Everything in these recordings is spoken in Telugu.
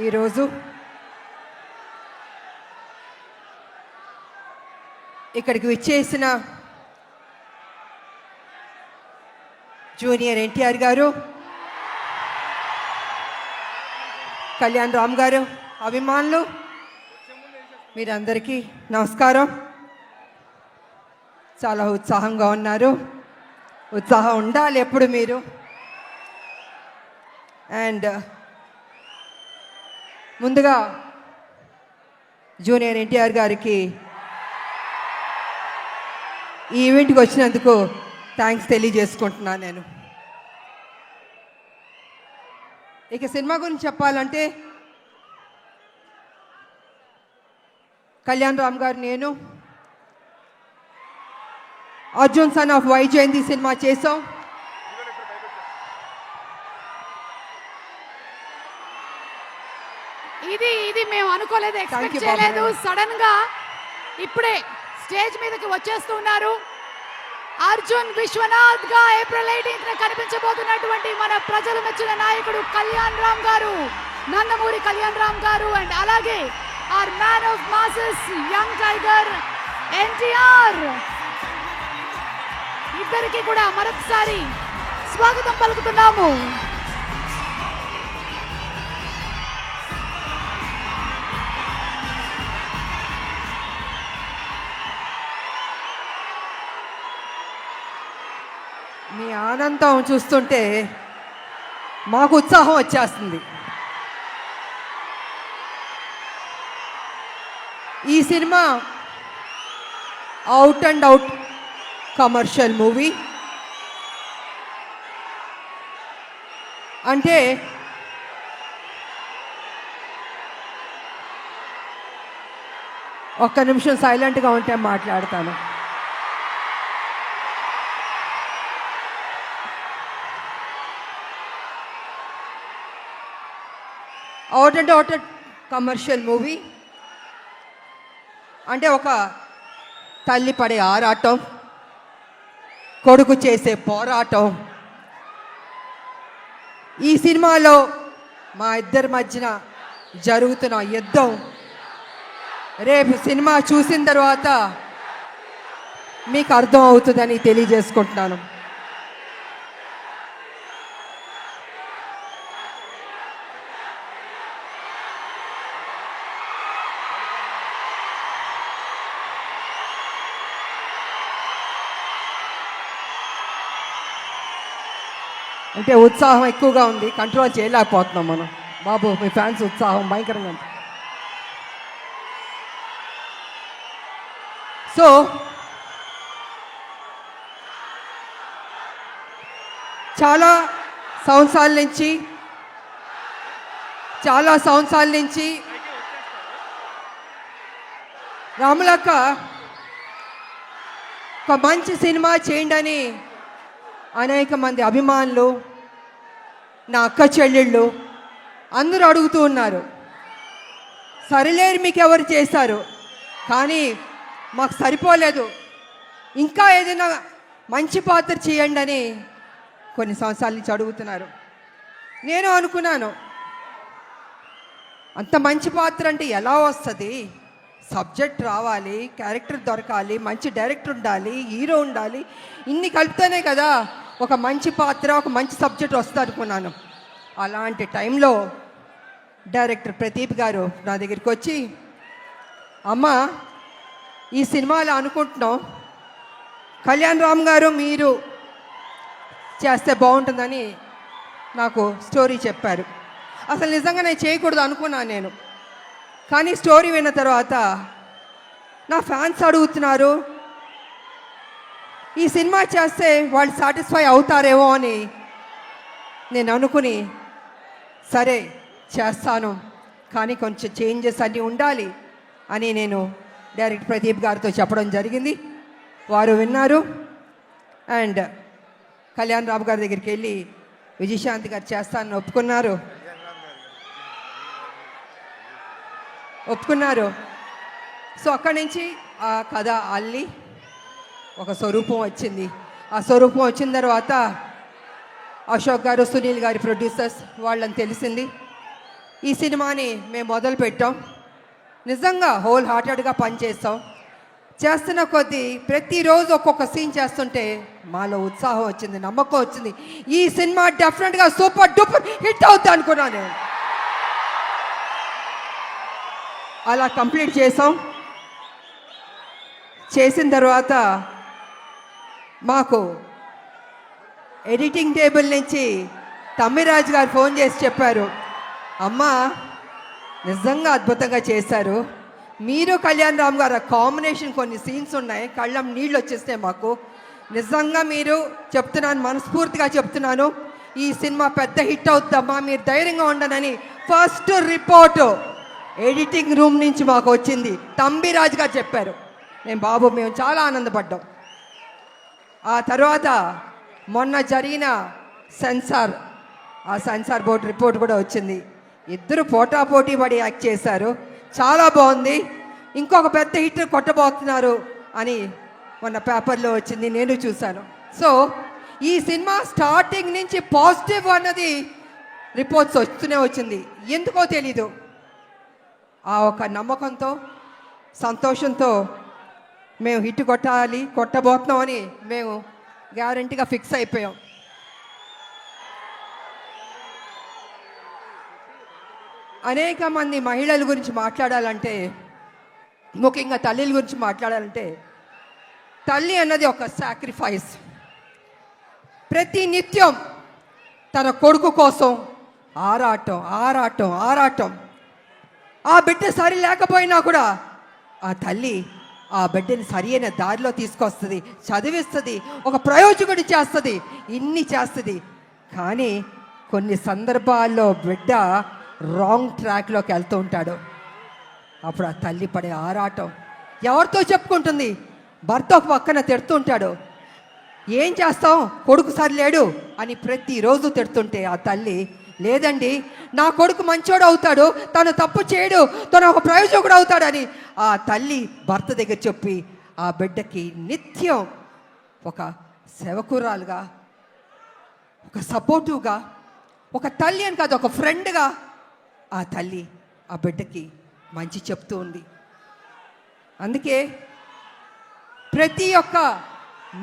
ఈరోజు ఇక్కడికి విచ్చేసిన జూనియర్ ఎన్టీఆర్ గారు, కళ్యాణ్ రామ్ గారు, అభిమానులు మీరందరికీ నమస్కారం. చాలా ఉత్సాహంగా ఉన్నారు. ఉత్సాహం ఉండాలి ఎప్పుడు మీరు. అండ్ ముందుగా జూనియర్ ఎన్టీఆర్ గారికి ఈ ఈవెంట్కి వచ్చినందుకు థ్యాంక్స్ తెలియజేసుకుంటున్నాను. నేను ఇక సినిమా గురించి చెప్పాలంటే కళ్యాణ్ రామ్ గారు, నేను Arjun son of Vyjayanthi cinema చేసాం. ఇది మేము అనుకోలేదు, ఎక్స్పెక్ట్ చేయలేదు. సడన్ గా ఇప్పుడే స్టేజ్ మీదకి వచ్చేస్తున్నారు. అర్జున్ విశ్వనాథ్ గా ఏప్రిల్ 18న కనిపించబోతున్నటువంటి మన ప్రజలు మెచ్చిన నాయకుడు కళ్యాణ్ రామ్ గారు, నందమూరి కళ్యాణ్ రామ్ గారు. అండ్ అలాగే our man of masses young tiger NTR. ఇద్దరికి కూడా మరొకసారి స్వాగతం పలుకుతున్నాము. మీ ఆనందం చూస్తుంటే మాకు ఉత్సాహం వచ్చేస్తుంది. ఈ cinema out and out commercial movie. అంటే ఒక్క నిమిషం సైలెంట్గా ఉంటే మాట్లాడతాను. Out and out commercial movie అంటే ఒక తల్లి పడే ఆరాటం, కొడుకు చేసే పోరాటం. ఈ సినిమాలో మా ఇద్దరి మధ్యన జరుగుతున్న యుద్ధం రేపు సినిమా చూసిన తర్వాత మీకు అర్థం అవుతుందని తెలియజేసుకుంటున్నాను. అంటే ఉత్సాహం ఎక్కువగా ఉంది, కంట్రోల్ చేయలేకపోతున్నాం మనం. బాబు, మీ ఫ్యాన్స్ ఉత్సాహం భయంకరంగా ఉంది. సో చాలా సంవత్సరాల నుంచి రాములక్క ఒక మంచి సినిమా చేయండి అని అనేక మంది అభిమానులు, నా అక్క చెల్లెళ్ళు అందరూ అడుగుతూ ఉన్నారు. సరిలేరు మీకు ఎవరు చేశారు, కానీ మాకు సరిపోలేదు, ఇంకా ఏదైనా మంచి పాత్ర చేయండి అని కొన్ని సంవత్సరాల నుంచి అడుగుతున్నారు. నేను అనుకున్నాను, అంత మంచి పాత్ర అంటే ఎలా వస్తుంది? సబ్జెక్ట్ రావాలి, క్యారెక్టర్ దొరకాలి, మంచి డైరెక్టర్ ఉండాలి, హీరో ఉండాలి, ఇన్ని కలిపితేనే కదా ఒక మంచి పాత్ర, ఒక మంచి సబ్జెక్ట్ వస్తుంది అనుకున్నాను. అలాంటి టైంలో డైరెక్టర్ ప్రదీప్ గారు నా దగ్గరికి వచ్చి, అమ్మ ఈ సినిమాలో అనుకుంటున్నాం, కళ్యాణ్ రామ్ గారు మీరు చేస్తే బాగుంటుందని నాకు స్టోరీ చెప్పారు. అసలు నిజంగా నేను చేయకూడదు అనుకున్నాను నేను. కానీ స్టోరీ విన్న తర్వాత నా ఫ్యాన్స్ అడుగుతున్నారు, ఈ సినిమా చేస్తే వాళ్ళు సాటిస్ఫై అవుతారేమో అని నేను అనుకుని, సరే చేస్తాను, కానీ కొంచెం చేంజెస్ అన్నీ ఉండాలి అని నేను డైరెక్టర్ ప్రదీప్ గారితో చెప్పడం జరిగింది. వారు విన్నారు. అండ్ కళ్యాణ్ రామ్ గారి దగ్గరికి వెళ్ళి విజయశాంతి గారు చేస్తానని ఒప్పుకున్నారు. సో అక్కడి నుంచి ఆ కథ అల్లి ఒక స్వరూపం వచ్చింది. ఆ స్వరూపం వచ్చిన తర్వాత అశోక్ గారు, సునీల్ గారి ప్రొడ్యూసర్స్ వాళ్ళని తెలిసింది. ఈ సినిమాని మేము మొదలు పెట్టాం. నిజంగా హోల్ హార్టెడ్గా పనిచేస్తాం. చేస్తున్న కొద్దీ ప్రతిరోజు ఒక్కొక్క సీన్ చేస్తుంటే మాలో ఉత్సాహం వచ్చింది, నమ్మకం వచ్చింది. ఈ సినిమా డెఫినెట్గా సూపర్ డూపర్ హిట్ అవుతుంది అనుకున్నాను నేను. అలా కంప్లీట్ చేసాం. చేసిన తర్వాత మాకు ఎడిటింగ్ టేబుల్ నుంచి తమ్మిరాజు గారు ఫోన్ చేసి చెప్పారు, అమ్మా నిజంగా అద్భుతంగా చేశారు. మీరు కళ్యాణ్ రామ్ గారు కాంబినేషన్ కొన్ని సీన్స్ ఉన్నాయి, కళ్ళం నీళ్ళు వచ్చేస్తాయి మాకు. నిజంగా మీరు చెప్తున్నాను, మనస్ఫూర్తిగా చెప్తున్నాను, ఈ సినిమా పెద్ద హిట్ అవుతుందమ్మా, మీరు ధైర్యంగా ఉండనని ఫస్ట్ రిపోర్టు ఎడిటింగ్ రూమ్ నుంచి మాకు వచ్చింది. తంబిరాజు గారు చెప్పారు. మేము చాలా ఆనందపడ్డాం. ఆ తర్వాత మొన్న జరిగిన సెన్సార్ బోర్డు రిపోర్ట్ కూడా వచ్చింది. ఇద్దరు పోటాపోటీ పడి యాక్ట్ చేశారు, చాలా బాగుంది. ఇంకొక పెద్ద హిట్ కొట్టబోతున్నారు అని మొన్న పేపర్లో వచ్చింది, నేను చూశాను. సో ఈ సినిమా స్టార్టింగ్ నుంచి పాజిటివ్ అన్నది రిపోర్ట్స్ వస్తూనే వచ్చింది. ఎందుకో తెలీదు, ఆ ఒక నమ్మకంతో సంతోషంతో మేము హిట్ కొట్టబోతున్నామని మేము గ్యారంటీగా ఫిక్స్ అయిపోయాం. అనేక మంది మహిళల గురించి మాట్లాడాలంటే, ముఖ్యంగా తల్లిల గురించి మాట్లాడాలంటే, తల్లి అన్నది ఒక సాక్రిఫైస్. ప్రతి నిత్యం తన కొడుకు కోసం ఆరాటం. ఆ బిడ్డ సరి లేకపోయినా కూడా ఆ తల్లి ఆ బిడ్డని సరి అయిన దారిలో తీసుకొస్తుంది, చదివిస్తుంది, ఒక ప్రయోజకుడి చేస్తుంది, ఇన్ని చేస్తుంది. కానీ కొన్ని సందర్భాల్లో బిడ్డ రాంగ్ ట్రాక్లోకి వెళ్తూ ఉంటాడు. అప్పుడు ఆ తల్లి పడే ఆరాటం ఎవరితో చెప్పుకుంటుంది? భర్త ఒక పక్కన తిడుతూ ఉంటాడు, ఏం చేస్తాం కొడుకు సరిలేడు అని ప్రతిరోజు తిడుతుంటే ఆ తల్లి, లేదండి నా కొడుకు మంచోడు అవుతాడు, తను తప్పు చేయడు, తను ఒక ప్రయోజకుడు అవుతాడని ఆ తల్లి భర్త దగ్గర చెప్పి ఆ బిడ్డకి నిత్యం ఒక సేవకురాలుగా, ఒక సపోర్టివ్గా, ఒక తల్లి అని కాదు ఒక ఫ్రెండ్గా ఆ తల్లి ఆ బిడ్డకి మంచి చెప్తూ ఉంది. అందుకే ప్రతి ఒక్క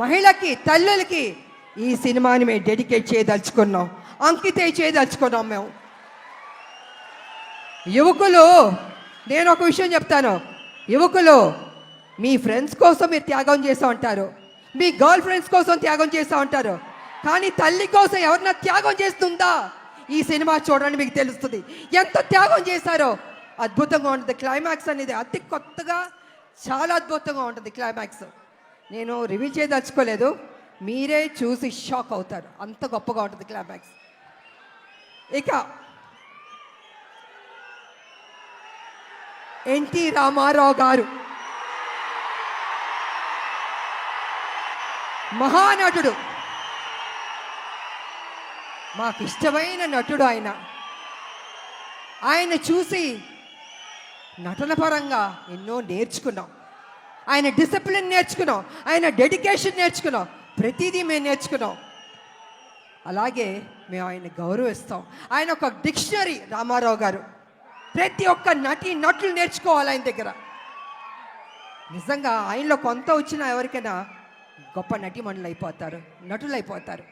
మహిళకి, తల్లులకి ఈ సినిమాని మేము డెడికేట్ చేయదలుచుకున్నాం, అంకితం చేయదలుచుకున్నాం మేము. యువకులు, నేను ఒక విషయం చెప్తాను, యువకులు మీ ఫ్రెండ్స్ కోసం మీరు త్యాగం చేస్తూ ఉంటారు, మీ గర్ల్ ఫ్రెండ్స్ కోసం త్యాగం చేస్తూ ఉంటారు, కానీ తల్లి కోసం ఎవరన్నా త్యాగం చేస్తుందా? ఈ సినిమా చూడండి, మీకు తెలుస్తుంది ఎంత త్యాగం చేశారో. అద్భుతంగా ఉంటుంది క్లైమాక్స్ అనేది, అతి కొత్తగా చాలా అద్భుతంగా ఉంటుంది క్లైమాక్స్. నేను రివీల్ చేయదలుచుకోలేదు, మీరే చూసి షాక్ అవుతారు, అంత గొప్పగా ఉంటుంది క్లైమాక్స్. ఇక ఎన్టీ రామారావు గారు మహానటుడు, మాకు ఇష్టమైన నటుడు ఆయన చూసి నటన పరంగా ఎన్నో నేర్చుకున్నాం. ఆయన డిసిప్లిన్ నేర్చుకున్నాం, ఆయన డెడికేషన్ నేర్చుకున్నాం, ప్రతిదీ మేము నేర్చుకున్నాం. అలాగే మేము ఆయన గౌరవిస్తాం. ఆయన ఒక డిక్షనరీ రామారావు గారు. ప్రతి ఒక్క నటులు నేర్చుకోవాలి ఆయన దగ్గర. నిజంగా ఆయనలో కొంత వచ్చినా ఎవరికైనా గొప్ప నటులు అయిపోతారు.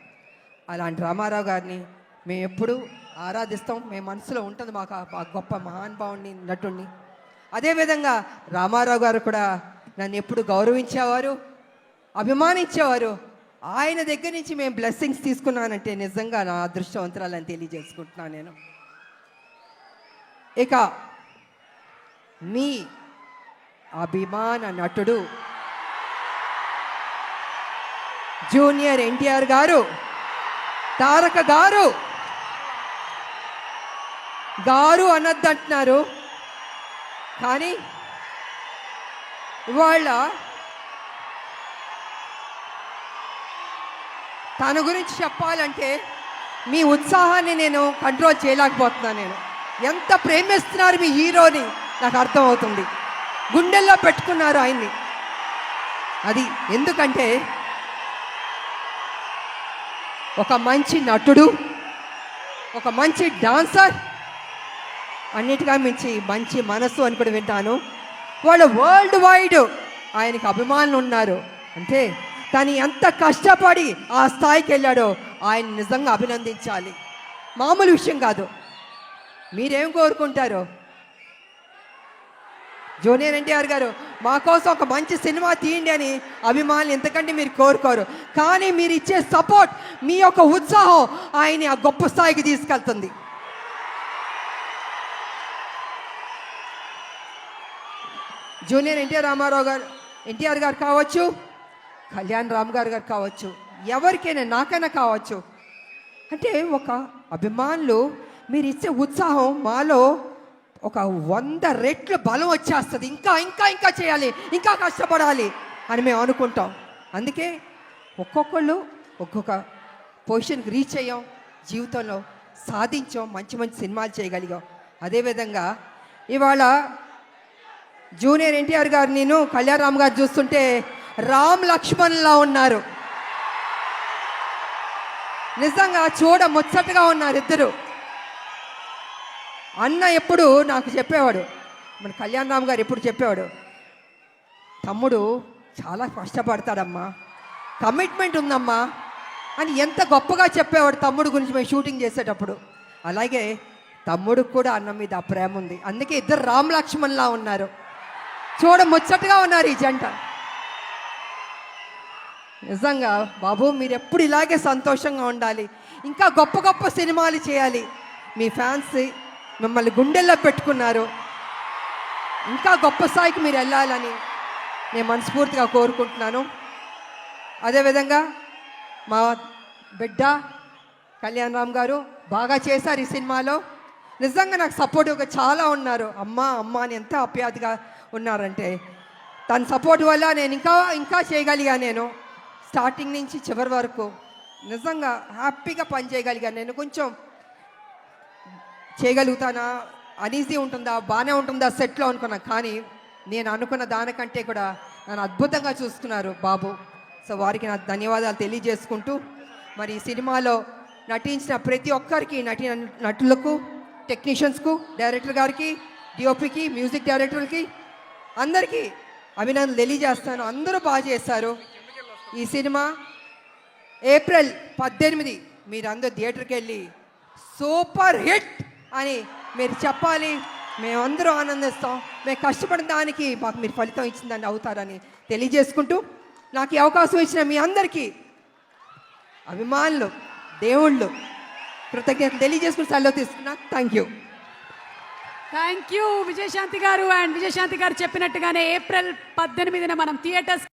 అలాంటి రామారావు గారిని మేము ఎప్పుడూ ఆరాధిస్తాం. మేము మనసులో ఉంటుంది మాకు ఆ గొప్ప మహానుభావుని, నటుడిని. అదేవిధంగా రామారావు గారు కూడా నన్ను ఎప్పుడు గౌరవించేవారు, అభిమానించేవారు. ఆయన దగ్గర నుంచి మేము బ్లెస్సింగ్స్ తీసుకున్నానంటే నిజంగా నా అదృష్టవంతురాలని తెలియజేసుకుంటున్నాను నేను. ఇక మీ అభిమాన నటుడు జూనియర్ ఎన్టీఆర్ గారు, తారక గారు అనొద్దంటున్నారు, కానీ ఇవాళ తన గురించి చెప్పాలంటే మీ ఉత్సాహాన్ని నేను కంట్రోల్ చేయలేకపోతున్నాను. నేను ఎంత ప్రేమిస్తున్నారు మీ హీరోని నాకు అర్థమవుతుంది. గుండెల్లో పెట్టుకున్నారు ఆయన్ని. అది ఎందుకంటే ఒక మంచి నటుడు, ఒక మంచి డాన్సర్, అన్నిటిగా మించి మంచి మనసు అని కూడా వింటాను. వాళ్ళు వరల్డ్ వైడ్ ఆయనకి అభిమానులు ఉన్నారు. అంటే తను ఎంత కష్టపడి ఆ స్థాయికి వెళ్ళాడో ఆయన నిజంగా అభినందించాలి. మామూలు విషయం కాదు. మీరేం కోరుకుంటారు? జూనియర్ ఎన్టీఆర్ గారు మా కోసం ఒక మంచి సినిమా తీయండి అని అభిమానులు ఎంతకంటే మీరు కోరుకోరు. కానీ మీరు ఇచ్చే సపోర్ట్, మీ యొక్క ఉత్సాహం ఆయన్ని ఆ గొప్ప స్థాయికి తీసుకెళ్తుంది. జూనియర్ ఎన్టీఆర్ గారు కావచ్చు, కళ్యాణ్ రామ్ గారు కావచ్చు, ఎవరికైనా నాకైనా కావచ్చు. అంటే ఒక అభిమానులు మీరు ఇచ్చే ఉత్సాహం మాలో ఒక 100 రెట్లు బలం వచ్చేస్తుంది. ఇంకా ఇంకా ఇంకా చేయాలి, ఇంకా కష్టపడాలి అని మేము అనుకుంటాం. అందుకే ఒక్కొక్కళ్ళు ఒక్కొక్క పొజిషన్కి రీచ్ అయ్యాం, జీవితంలో సాధించాం, మంచి మంచి సినిమాలు చేయగలిగాం. అదేవిధంగా ఇవాళ జూనియర్ ఎన్టీఆర్ గారు, నేను కళ్యాణ్ రామ్ గారు చూస్తుంటే రామ్ లక్ష్మణ్లా ఉన్నారు. నిజంగా చూడ ముచ్చటగా ఉన్నారు ఇద్దరు. అన్న ఎప్పుడు నాకు చెప్పేవాడు, మన కళ్యాణ్ రామ్ గారు ఎప్పుడు చెప్పేవాడు, తమ్ముడు చాలా కష్టపడతాడమ్మా, కమిట్మెంట్ ఉందమ్మా అని ఎంత గొప్పగా చెప్పేవాడు తమ్ముడు గురించి మేము షూటింగ్ చేసేటప్పుడు. అలాగే తమ్ముడికి కూడా అన్న మీద ఆ ప్రేమ ఉంది. అందుకే ఇద్దరు రామ్ లక్ష్మణ్లా ఉన్నారు, చూడ ముచ్చటగా ఉన్నారు ఈ జంట. నిజంగా బాబు మీరు ఎప్పుడు ఇలాగే సంతోషంగా ఉండాలి, ఇంకా గొప్ప గొప్ప సినిమాలు చేయాలి. మీ ఫ్యాన్స్ మిమ్మల్ని గుండెల్లో పెట్టుకున్నారు. ఇంకా గొప్ప స్థాయికి మీరు వెళ్ళాలని నేను మనస్ఫూర్తిగా కోరుకుంటున్నాను. అదేవిధంగా మా బిడ్డ కళ్యాణ్ రామ్ గారు బాగా చేశారు ఈ సినిమాలో. నిజంగా నాకు సపోర్టివ్గా చాలా ఉన్నారు. అమ్మ అమ్మ అని ఎంత ఆప్యాయతగా ఉన్నారంటే, తన సపోర్ట్ వల్ల నేను ఇంకా ఇంకా చేయగలిగా. నేను స్టార్టింగ్ నుంచి చివరి వరకు నిజంగా హ్యాపీగా పనిచేయగలిగాను. నేను కొంచెం చేయగలుగుతానా, అనీజీ ఉంటుందా, బాగానే ఉంటుందా సెట్లో అనుకున్నా. కానీ నేను అనుకున్న దానికంటే కూడా నన్ను అద్భుతంగా చూసుకున్నారు బాబు. సో వారికి నా ధన్యవాదాలు తెలియజేసుకుంటూ, మరి ఈ సినిమాలో నటించిన ప్రతి ఒక్కరికి, నటులకు, టెక్నీషియన్స్కు, డైరెక్టర్ గారికి, డిఓపికి, మ్యూజిక్ డైరెక్టర్కి అందరికీ అభినందనలు తెలియజేస్తాను. అందరూ బాగా చేశారు. ఈ సినిమా ఏప్రిల్ 18 మీరందరూ థియేటర్కి వెళ్ళి సూపర్ హిట్ అని మీరు చెప్పాలి. మేమందరూ ఆనందిస్తాం. మేము కష్టపడిన దానికి మాకు మీరు ఫలితం ఇచ్చిందని అవుతారని తెలియజేసుకుంటూ, నాకు ఈ అవకాశం ఇచ్చిన మీ అందరికీ అభిమానులు, దేవుళ్ళు కృతజ్ఞతలు తెలియజేసుకుని సెలవు తీసుకున్నా. థ్యాంక్ యూ విజయశాంతి గారు. అండ్ విజయశాంతి గారు చెప్పినట్టుగానే ఏప్రిల్ 18న మనం థియేటర్స్